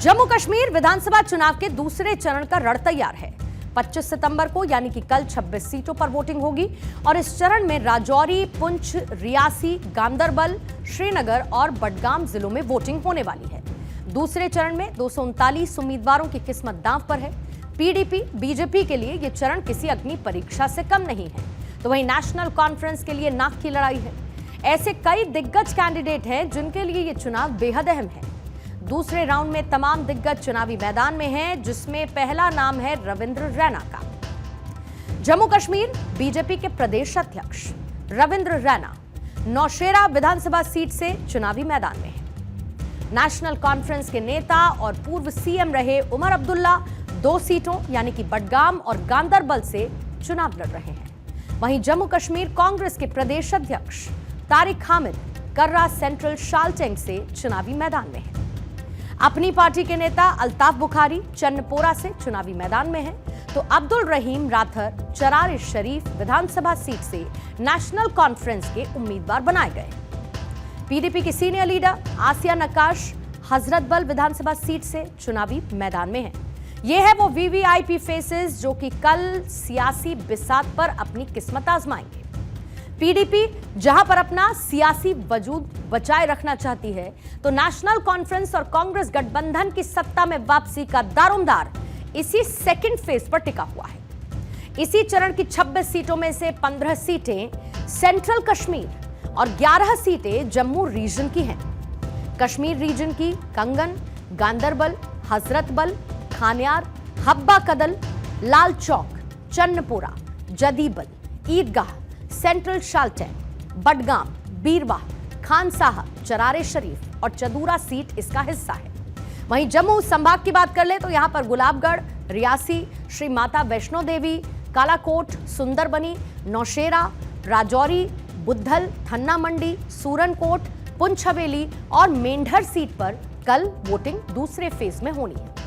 जम्मू कश्मीर विधानसभा चुनाव के दूसरे चरण का रण तैयार है। 25 सितंबर को यानी कि कल 26 सीटों पर वोटिंग होगी और इस चरण में राजौरी, पुंछ, रियासी, गांदरबल, श्रीनगर और बडगाम जिलों में वोटिंग होने वाली है। दूसरे चरण में 239 उम्मीदवारों की किस्मत दांव पर है। पीडीपी, बीजेपी के लिए यह चरण किसी अग्नि परीक्षा से कम नहीं है, तो वहीं नेशनल कॉन्फ्रेंस के लिए नाक की लड़ाई है। ऐसे कई दिग्गज कैंडिडेट हैं जिनके लिए यह चुनाव बेहद अहम है। दूसरे राउंड में तमाम दिग्गज चुनावी मैदान में हैं, जिसमें पहला नाम है रविंद्र रैना का। जम्मू कश्मीर बीजेपी के प्रदेश अध्यक्ष रविंद्र रैना नौशेरा विधानसभा सीट से चुनावी मैदान में हैं। नेशनल कॉन्फ्रेंस के नेता और पूर्व सीएम रहे उमर अब्दुल्ला 2 सीटों यानी कि बडगाम और गांदरबल से चुनाव लड़ रहे हैं। वहीं जम्मू कश्मीर कांग्रेस के प्रदेश अध्यक्ष तारिक हामिद कर्रा सेंट्रल शालटेंग से चुनावी मैदान में हैं। अपनी पार्टी के नेता अल्ताफ बुखारी चन्नपोरा से चुनावी मैदान में हैं, तो अब्दुल रहीम राथर चरार शरीफ विधानसभा सीट से नेशनल कॉन्फ्रेंस के उम्मीदवार बनाए गए। पीडीपी की सीनियर लीडर आसिया नक्काश हजरतबल विधानसभा सीट से चुनावी मैदान में हैं। ये है वो वीवीआईपी फेसेस जो कि कल सियासी बिसात पर अपनी किस्मत आजमाएंगे। पीडीपी जहां पर अपना सियासी वजूद बचाए रखना चाहती है, तो नेशनल कॉन्फ्रेंस और कांग्रेस गठबंधन की सत्ता में वापसी का दारोमदार इसी सेकंड फेज पर टिका हुआ है। इसी चरण की 26 सीटों में से 15 सीटें सेंट्रल कश्मीर और 11 सीटें जम्मू रीजन की हैं। कश्मीर रीजन की कंगन, गांदरबल, हजरतबल, खान्यार, हब्बा कदल, लाल चौक, चन्नपोरा, जदीबल, ईदगाह, सेंट्रल शालटेंग, बडगाम, बीरवाह, खानसाहा, चरारे शरीफ और चदूरा सीट इसका हिस्सा है। वहीं जम्मू संभाग की बात कर ले तो यहां पर गुलाबगढ़, रियासी, श्री माता वैष्णो देवी, कालाकोट, सुंदरबनी, नौशेरा, राजौरी, बुद्धल, थन्ना मंडी, सूरनकोट, पुंछ हवेली और मेंढर सीट पर कल वोटिंग दूसरे फेज में होनी है।